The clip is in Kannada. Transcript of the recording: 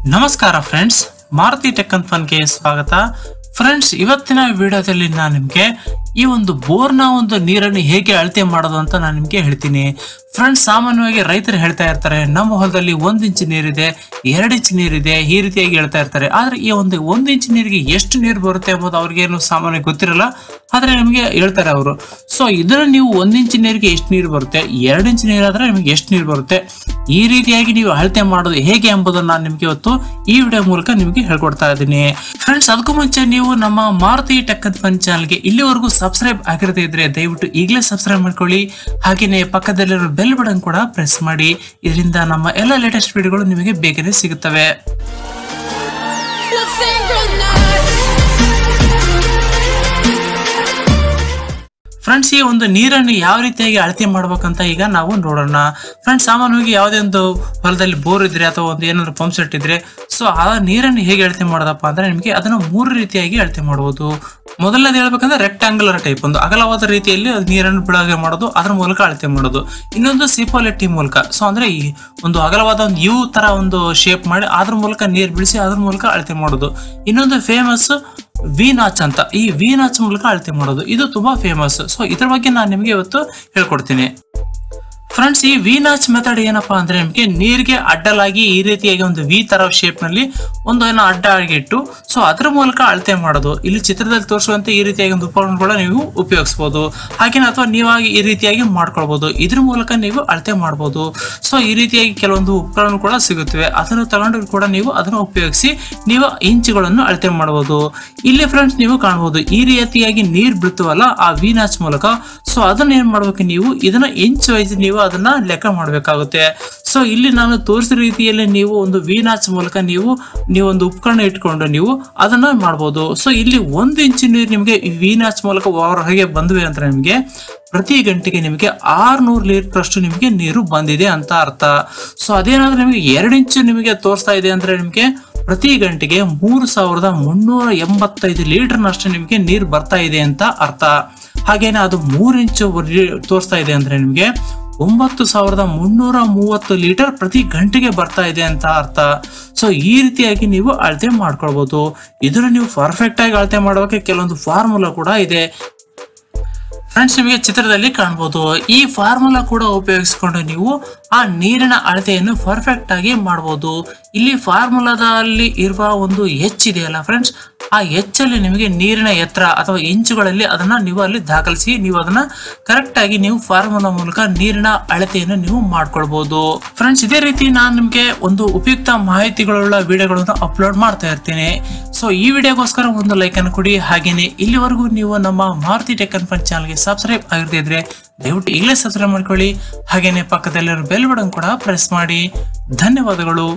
ನಮಸ್ಕಾರ friends, Maruti tech and fun ಗೆ ಸ್ವಾಗತ. ಫ್ರೆಂಡ್ಸ್, ಇವತ್ತಿನ ವಿಡಿಯೋದಲ್ಲಿ ನಾನು ನಿಮಗೆ ಈ ಒಂದು ಬೋರ್ನ ಒಂದು ನೀರನ್ನು ಹೇಗೆ ಅಳತೆ ಮಾಡೋದು ಅಂತ ನಾನು ನಿಮಗೆ ಹೇಳ್ತೀನಿ. ಫ್ರೆಂಡ್ಸ್, ಸಾಮಾನ್ಯವಾಗಿ ರೈತರು ಹೇಳ್ತಾ ಇರ್ತಾರೆ, ನಮ್ಮ ಹೊಲದಲ್ಲಿ 1 ಇಂಚ್ ನೀರಿದೆ, 2 ಇಂಚ್ ನೀರಿದೆ, ಈ ರೀತಿಯಾಗಿ ಹೇಳ್ತಾ ಇರ್ತಾರೆ. ಆದ್ರೆ ಈ ಒಂದು 1 ಇಂಚ್ ನೀರಿಗೆ ಎಷ್ಟು ನೀರು ಬರುತ್ತೆ ಎಂಬುದು ಅವ್ರಿಗೇನು ಸಾಮಾನ್ಯ ಗೊತ್ತಿರಲ್ಲ. ಆದ್ರೆ ನಿಮಗೆ ಹೇಳ್ತಾರೆ ಅವರು. ಸೊ ಇದನ್ನ ನೀವು 1 ಇಂಚ್ ನೀರಿಗೆ ಎಷ್ಟು ನೀರು ಬರುತ್ತೆ, 2 ಇಂಚ್ ನೀರಾದ್ರೆ ನಿಮಗೆ ಎಷ್ಟು ನೀರು ಬರುತ್ತೆ, ಈ ರೀತಿಯಾಗಿ ನೀವು ಅಳತೆ ಮಾಡೋದು ಹೇಗೆ ಎಂಬುದನ್ನು ನಾನು ನಿಮ್ಗೆ ಇವತ್ತು ಈ ವಿಡಿಯೋ ಮೂಲಕ ನಿಮಗೆ ಹೇಳ್ಕೊಡ್ತಾ ಇದ್ದೀನಿ. ಫ್ರೆಂಡ್ಸ್, ಅದಕ್ಕೂ ಮುಂಚೆ ನೀವು ನಮ್ಮ ಮಾರುತಿ ಟೆಕ್ ಅಂಡ್ ಫನ್ ಚಾನಲ್ಗೆ ಇಲ್ಲಿವರೆಗೂ ಸಬ್ಸ್ಕ್ರೈಬ್ ಆಗಿರದೇ ಇದ್ರೆ ದಯವಿಟ್ಟು ಈಗಲೇ ಸಬ್ಸ್ಕ್ರೈಬ್ ಮಾಡ್ಕೊಳ್ಳಿ. ಹಾಗೇನೆ ಪಕ್ಕದಲ್ಲಿರೋ ಬೆಲ್ ಬಟನ್ ಕೂಡ ಪ್ರೆಸ್ ಮಾಡಿ. ಇದರಿಂದ ನಮ್ಮ ಎಲ್ಲ ಲೇಟೆಸ್ಟ್ ವಿಡಿಯೋಗಳು ನಿಮಗೆ ಬೇಗನೆ ಸಿಗುತ್ತವೆ. ಫ್ರೆಂಡ್ಸ್, ಈ ಒಂದು ನೀರನ್ನು ಯಾವ ರೀತಿಯಾಗಿ ಅಳತೆ ಮಾಡ್ಬೇಕಂತ ಈಗ ನಾವು ನೋಡೋಣ. ಫ್ರೆಂಡ್ಸ್, ಸಾಮಾನ್ಯವಾಗಿ ಯಾವುದೇ ಒಂದು ಹೊಲದಲ್ಲಿ ಬೋರ್ ಇದ್ರೆ ಅಥವಾ ಒಂದು ಏನಾದ್ರು ಪಂಪ್ ಸೆಟ್ ಇದ್ರೆ ಸೊ ಆ ನೀರನ್ನು ಹೇಗೆ ಅಳತೆ ಮಾಡೋದಪ್ಪ ಅಂದ್ರೆ ನಿಮಗೆ ಅದನ್ನು 3 ರೀತಿಯಾಗಿ ಅಳತೆ ಮಾಡಬಹುದು. ಮೊದಲನೇದು ಹೇಳ್ಬೇಕಂದ್ರೆ ರೆಕ್ಟಾಂಗುಲರ್ ಟೈಪ್, ಒಂದು ಅಗಲವಾದ ರೀತಿಯಲ್ಲಿ ನೀರನ್ನು ಬಿಡುಗಡೆ ಮಾಡೋದು, ಅದರ ಮೂಲಕ ಅಳತೆ ಮಾಡೋದು. ಇನ್ನೊಂದು ಸಿಪೋಲೆಟ್ಟಿ ಮೂಲಕ, ಸೊ ಅಂದ್ರೆ ಈ ಒಂದು ಅಗಲವಾದ ಒಂದು ಯು ತರ ಒಂದು ಶೇಪ್ ಮಾಡಿ ಅದ್ರ ಮೂಲಕ ನೀರು ಬಿಡಿಸಿ ಅದ್ರ ಮೂಲಕ ಅಳತೆ ಮಾಡೋದು. ಇನ್ನೊಂದು ಫೇಮಸ್ ವಿ ನಾಚ್ ಅಂತ, ಈ ವಿ ನಾಚ್ ಮೂಲಕ ಅಳತೆ ಮಾಡೋದು, ಇದು ತುಂಬಾ ಫೇಮಸ್. ಸೊ ಇದ್ರ ಬಗ್ಗೆ ನಾನು ನಿಮಗೆ ಇವತ್ತು ಹೇಳ್ಕೊಡ್ತೀನಿ. ಫ್ರೆಂಡ್ಸ್, ಈ ವಿ ನಾಚ್ ಮೆಥಡ್ ಏನಪ್ಪಾ ಅಂದ್ರೆ ನಿಮಗೆ ನೀರಿಗೆ ಅಡ್ಡಲಾಗಿ ಈ ರೀತಿಯಾಗಿ ಒಂದು ವಿ ತರ ಶೇಪ್ ನಲ್ಲಿ ಒಂದು ಏನೋ ಅಡ್ಡ ಆಗಿಟ್ಟು ಸೊ ಅದರ ಮೂಲಕ ಅಳತೆ ಮಾಡೋದು. ಇಲ್ಲಿ ಚಿತ್ರದಲ್ಲಿ ತೋರಿಸುವಂತೆ ಈ ರೀತಿಯಾಗಿ ಒಂದು ಉಪಕರಣಗಳ ನೀವು ಉಪಯೋಗಿಸಬಹುದು. ಹಾಗೇನೆ ಅಥವಾ ನೀವಾಗಿ ಈ ರೀತಿಯಾಗಿ ಮಾಡ್ಕೊಳ್ಬಹುದು. ಇದ್ರ ಮೂಲಕ ನೀವು ಅಳತೆ ಮಾಡಬಹುದು. ಸೊ ಈ ರೀತಿಯಾಗಿ ಕೆಲವೊಂದು ಉಪಕರಣ ಕೂಡ ಸಿಗುತ್ತವೆ, ಅದನ್ನು ತಗೊಂಡು ಕೂಡ ನೀವು ಅದನ್ನು ಉಪಯೋಗಿಸಿ ನೀವು ಇಂಚುಗಳನ್ನು ಅಳತೆ ಮಾಡಬಹುದು. ಇಲ್ಲಿ ಫ್ರೆಂಡ್ಸ್ ನೀವು ಕಾಣಬಹುದು ಈ ರೀತಿಯಾಗಿ ನೀರು ಬಿಡ್ತೀವಲ್ಲ ಆ ವಿ ನಾಚ್ ಮೂಲಕ. ಸೊ ಅದನ್ನ ಏನ್ ಮಾಡ್ಬೇಕು, ನೀವು ಇದನ್ನ ಇಂಚ್ ವೈಸ್ ನೀವು ಅದನ್ನ ಲೆಕ್ಕ ಮಾಡಬೇಕಾಗುತ್ತೆ. ಸೊ ಇಲ್ಲಿ ನಾನು ತೋರಿಸಿದ ರೀತಿಯಲ್ಲಿ ನೀವು ಒಂದು ವಿ ನಾಚ್ ಮೂಲಕ ನೀವು ಒಂದು ಉಪಕರಣ ಇಟ್ಕೊಂಡು ನೀವು ಅದನ್ನ ಮಾಡಬಹುದು. ಸೊ ಇಲ್ಲಿ 1 ಇಂಚು ನೀರು ನಿಮಗೆ ವಿ ನಾಚ್ ಮೂಲಕ ಹೊರಗೆ ಬಂದ್ವಿ ಅಂದ್ರೆ ನಿಮಗೆ ಪ್ರತಿ ಗಂಟೆಗೆ ನಿಮಗೆ 600 ಲೀಟರ್ ನಿಮಗೆ ನೀರು ಬಂದಿದೆ ಅಂತ ಅರ್ಥ. ಸೊ ಅದೇನಾದ್ರೆ ನಿಮಗೆ 2 ಇಂಚು ನಿಮಗೆ ತೋರಿಸ್ತಾ ಇದೆ ಅಂದ್ರೆ ನಿಮಗೆ ಪ್ರತಿ ಗಂಟೆಗೆ 3385 ಲೀಟರ್ ನಷ್ಟು ನಿಮಗೆ ನೀರು ಬರ್ತಾ ಇದೆ ಅಂತ ಅರ್ಥ. ಹಾಗೇನೆ ಅದು 3 ಇಂಚು ತೋರಿಸ್ತಾ ಇದೆ ಅಂದ್ರೆ ನಿಮಗೆ 9330 ಲೀಟರ್ ಪ್ರತಿ ಗಂಟೆಗೆ ಬರ್ತಾ ಇದೆ ಅಂತ ಅರ್ಥ. ಸೊ ಈ ರೀತಿಯಾಗಿ ನೀವು ಅಳತೆ ಮಾಡ್ಕೊಳ್ಬಹುದು. ಇದನ್ನ ನೀವು ಪರ್ಫೆಕ್ಟ್ ಆಗಿ ಅಳತೆ ಮಾಡೋಕೆ ಕೆಲವೊಂದು ಫಾರ್ಮುಲಾ ಕೂಡ ಇದೆ. ಫ್ರೆಂಡ್ಸ್, ನಿಮಗೆ ಚಿತ್ರದಲ್ಲಿ ಕಾಣಬಹುದು. ಈ ಫಾರ್ಮುಲಾ ಕೂಡ ಉಪಯೋಗಿಸಿಕೊಂಡು ನೀವು ಆ ನೀರಿನ ಅಳತೆಯನ್ನು ಪರ್ಫೆಕ್ಟ್ ಆಗಿ ಮಾಡಬಹುದು. ಇಲ್ಲಿ ಫಾರ್ಮುಲಾದಲ್ಲಿ ಇರುವ ಒಂದು ಎಚ್ ಇದೆಯಲ್ಲ ಫ್ರೆಂಡ್ಸ್, ಆ ಎಚ್ಚಲ್ಲಿ ನಿಮಗೆ ನೀರಿನ ಎತ್ತರ ಅಥವಾ ಇಂಚುಗಳಲ್ಲಿ ಅದನ್ನ ನೀವು ಅಲ್ಲಿ ದಾಖಲಿಸಿ ನೀವು ಅದನ್ನ ಕರೆಕ್ಟ್ ಆಗಿ ನೀವು ಫಾರ್ಮುಲಾ ಮೂಲಕ ನೀರಿನ ಅಳತೆಯನ್ನು ನೀವು ಮಾಡ್ಕೊಳ್ಬಹುದು. ಫ್ರೆಂಡ್ಸ್, ಇದೇ ರೀತಿ ನಾನು ನಿಮ್ಗೆ ಒಂದು ಉಪಯುಕ್ತ ಮಾಹಿತಿಗಳುಳ್ಳ ವಿಡಿಯೋಗಳನ್ನು ಅಪ್ಲೋಡ್ ಮಾಡ್ತಾ ಇರ್ತೀನಿ. ಸೊ ಈ ವಿಡಿಯೋಗೋಸ್ಕರ ಒಂದು ಲೈಕ್ ಅನ್ನು ಕೊಡಿ. ಹಾಗೇನೆ ಇಲ್ಲಿವರೆಗೂ ನೀವು ನಮ್ಮ ಮಾರುತಿ ಟೆಕ್ ಅಂಡ್ ಫನ್ ಚಾನಲ್ಗೆ ಸಬ್ಸ್ಕ್ರೈಬ್ ಆಗದೇ ಇದ್ರೆ ದಯವಿಟ್ಟು ಈಗಲೇ ಸಬ್ಸ್ಕ್ರೈಬ್ ಮಾಡ್ಕೊಳ್ಳಿ. ಹಾಗೇನೆ ಪಕ್ಕದಲ್ಲಿರೋ ಬೆಲ್ ಬಟನ್ ಕೂಡ ಪ್ರೆಸ್ ಮಾಡಿ. ಧನ್ಯವಾದಗಳು.